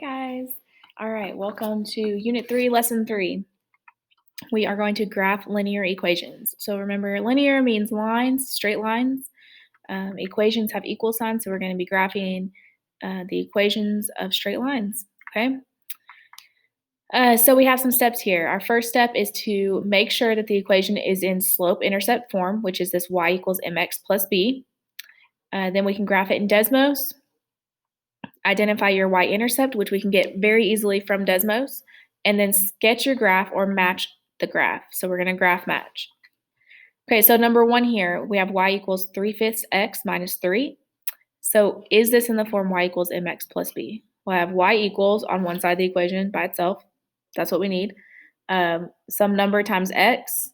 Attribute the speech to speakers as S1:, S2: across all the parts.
S1: guys. All right, welcome to Unit 3, Lesson 3. We are going to graph linear equations. So remember, linear means lines, straight lines. Equations have equal signs, so we're going to be graphing the equations of straight lines, okay? So we have some steps here. Our first step is to make sure that the equation is in slope-intercept form, which is this y equals mx plus b. Then we can graph it in Desmos. Identify your y-intercept, which we can get very easily from Desmos, and then sketch your graph or match the graph. So we're going to graph match. Okay, so number 1 here, we have y equals 3/5 x minus 3. So is this in the form y equals mx plus b? We'll have y equals on one side of the equation by itself. That's what we need. Some number times x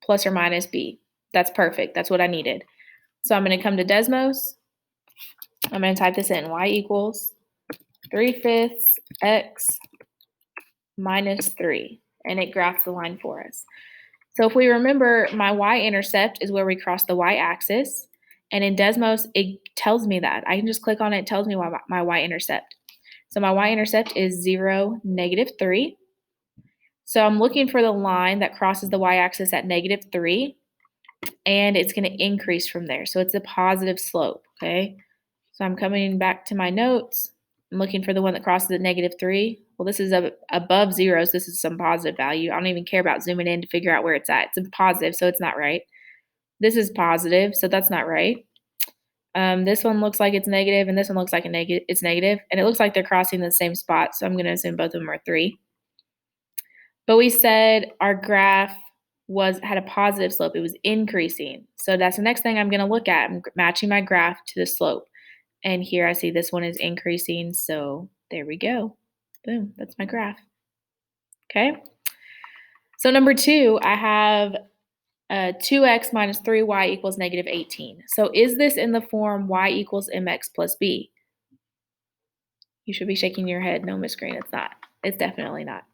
S1: plus or minus b. That's perfect. That's what I needed. So I'm going to come to Desmos. I'm going to type this in, y equals 3/5 x minus 3, and it graphs the line for us. So if we remember, my y-intercept is where we cross the y-axis, and in Desmos, it tells me that. I can just click on it, it tells me my y-intercept. So my y-intercept is 0, -3. So I'm looking for the line that crosses the y-axis at -3, and it's going to increase from there. So it's a positive slope, okay? So I'm coming back to my notes. I'm looking for the one that crosses at -3. Well, this is above 0, so this is some positive value. I don't even care about zooming in to figure out where it's at. It's a positive, so it's not right. This is positive, so that's not right. This one looks like it's negative, and this one looks like it's negative. And it looks like they're crossing the same spot, so I'm going to assume both of them are 3. But we said our graph had a positive slope. It was increasing. So that's the next thing I'm going to look at. I'm matching my graph to the slope. And here I see this one is increasing, so there we go. Boom, that's my graph. Okay. So number 2, I have 2x minus 3y equals -18. So is this in the form y equals mx plus b? You should be shaking your head. No, Miss Green, it's not. It's definitely not.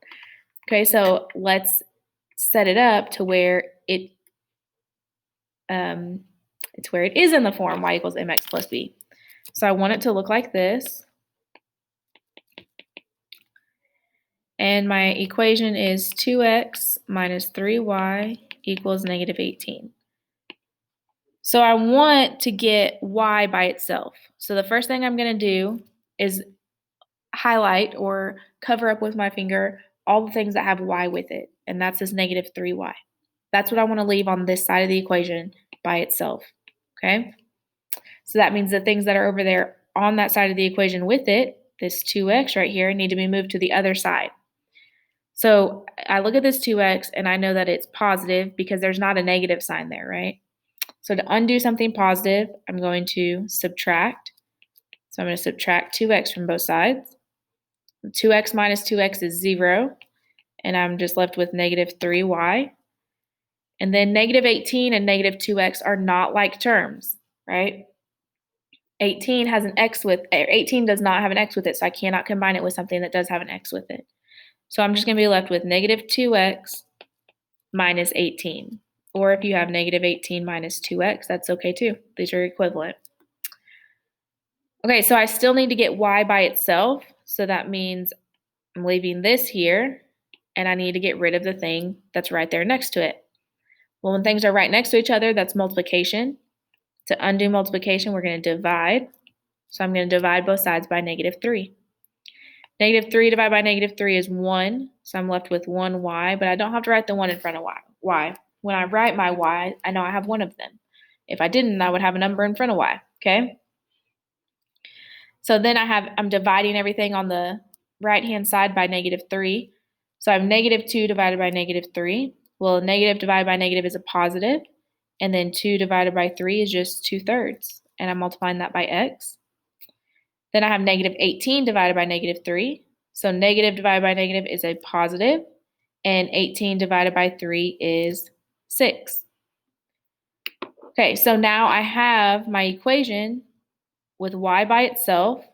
S1: Okay, so let's set it up to where it's where it is in the form y equals mx plus b. So I want it to look like this. And my equation is 2x minus 3y equals -18. So I want to get y by itself. So the first thing I'm going to do is highlight or cover up with my finger all the things that have y with it. And that's this -3y. That's what I want to leave on this side of the equation by itself. Okay? So that means the things that are over there on that side of the equation with it, this 2x right here, need to be moved to the other side. So I look at this 2x and I know that it's positive because there's not a negative sign there, right? So to undo something positive, I'm going to subtract. So I'm going to subtract 2x from both sides. 2x minus 2x is 0, and I'm just left with -3y. And then -18 and -2x are not like terms, right? 18 has an x with, 18 does not have an x with it, so I cannot combine it with something that does have an x with it. So I'm just going to be left with -2x minus 18. Or if you have -18 minus 2x, that's okay too. These are equivalent. Okay, so I still need to get y by itself. So that means I'm leaving this here, and I need to get rid of the thing that's right there next to it. Well, when things are right next to each other, that's multiplication. To undo multiplication, we're going to divide. So I'm going to divide both sides by -3. -3 divided by -3 is 1, so I'm left with 1y, but I don't have to write the 1 in front of y. When I write my y, I know I have one of them. If I didn't, I would have a number in front of y, okay? So then I'm dividing everything on the right-hand side by -3. So I have -2 divided by -3. Well, negative divided by negative is a positive, and then 2 divided by 3 is just 2/3, and I'm multiplying that by x. Then I have -18 divided by -3. So negative divided by negative is a positive, and 18 divided by 3 is 6. Okay, so now I have my equation with y by itself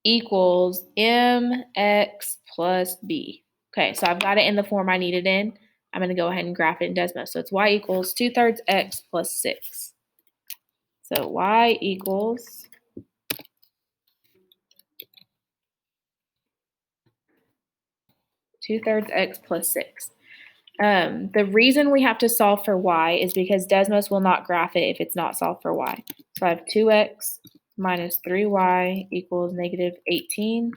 S1: equals mx plus b. Okay, so I've got it in the form I need it in. I'm going to go ahead and graph it in Desmos. So it's y equals 2/3 x plus 6. So y equals 2/3 x plus 6. The reason we have to solve for y is because Desmos will not graph it if it's not solved for y. So I have 2x minus 3y equals negative 18.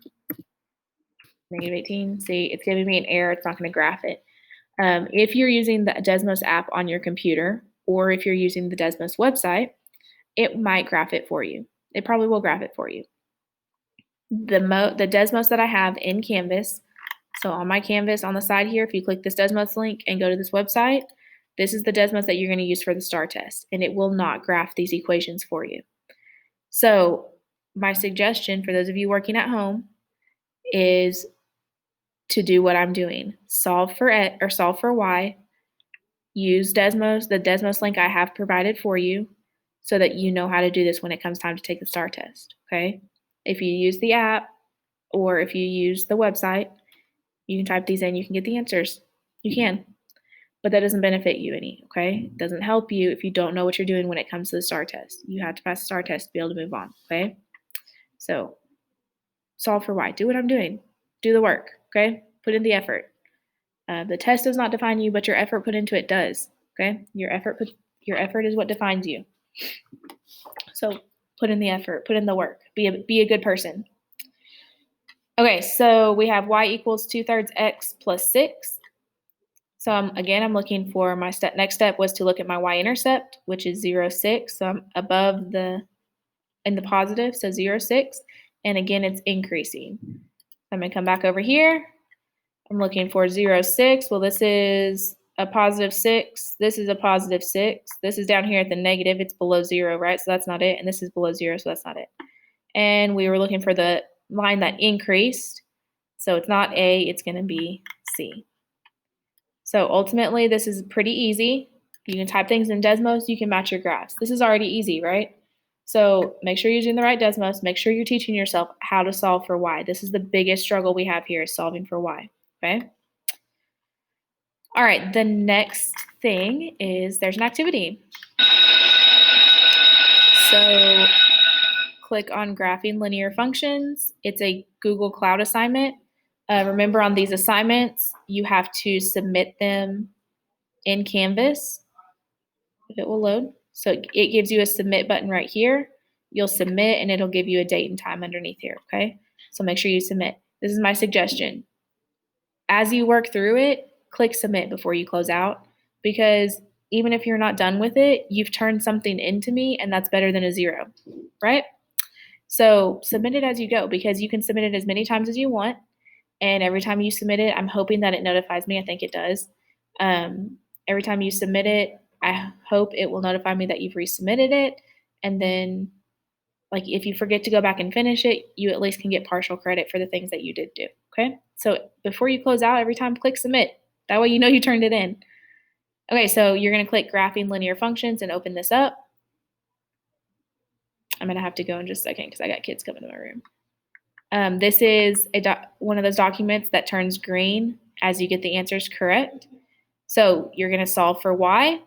S1: Negative 18. See, it's giving me an error. It's not going to graph it. If you're using the Desmos app on your computer, or if you're using the Desmos website, it might graph it for you. It probably will graph it for you. The Desmos that I have in Canvas, so on my Canvas on the side here, if you click this Desmos link and go to this website, this is the Desmos that you're going to use for the STAR test, and it will not graph these equations for you. So my suggestion for those of you working at home is to do what I'm doing. Solve for X or solve for Y. Use Desmos, the Desmos link I have provided for you, so that you know how to do this when it comes time to take the STAR test, okay? If you use the app or if you use the website, you can type these in, you can get the answers. You can. But that doesn't benefit you any, okay? It doesn't help you if you don't know what you're doing when it comes to the STAR test. You have to pass the STAR test to be able to move on, okay? So solve for Y. Do what I'm doing. Do the work, okay? Put in the effort. The test does not define you, but your effort put into it does, okay? Your effort is what defines you. So put in the effort, put in the work. Be a good person. Okay, so we have y equals 2/3 x plus 6. So I'm looking for my next step was to look at my y-intercept, which is 0, 6. So I'm above in the positive, so 0, 6. And again, it's increasing. I'm going to come back over here. I'm looking for 0, 6. Well, this is a positive 6. This is a positive 6. This is down here at the negative. It's below 0, right? So that's not it. And this is below 0, so that's not it. And we were looking for the line that increased. So it's not A, it's going to be C. So ultimately, this is pretty easy. You can type things in Desmos, you can match your graphs. This is already easy, right? So make sure you're using the right Desmos. Make sure you're teaching yourself how to solve for y. This is the biggest struggle we have here is solving for y, okay? All right, the next thing is there's an activity. So click on graphing linear functions. It's a Google Cloud assignment. Remember on these assignments, you have to submit them in Canvas, if it will load. So it gives you a submit button right here. You'll submit and it'll give you a date and time underneath here, okay? So make sure you submit. This is my suggestion. As you work through it, click submit before you close out, because even if you're not done with it, you've turned something into me and that's better than a 0, right? So submit it as you go, because you can submit it as many times as you want. And every time you submit it, I'm hoping that it notifies me. I think it does. Every time you submit it, I hope it will notify me that you've resubmitted it. And then, like, if you forget to go back and finish it, you at least can get partial credit for the things that you did do, okay? So before you close out, every time click submit. That way you know you turned it in. Okay, so you're going to click graphing linear functions and open this up. I'm going to have to go in just a second because I got kids coming to my room. This is one of those documents that turns green as you get the answers correct. So you're going to solve for y,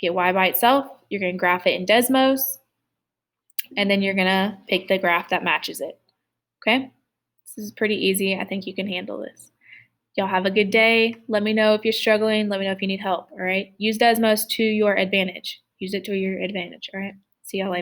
S1: get y by itself. You're going to graph it in Desmos, and then you're going to pick the graph that matches it. Okay? This is pretty easy. I think you can handle this. Y'all have a good day. Let me know if you're struggling. Let me know if you need help. All right? Use Desmos to your advantage. Use it to your advantage. All right? See y'all later.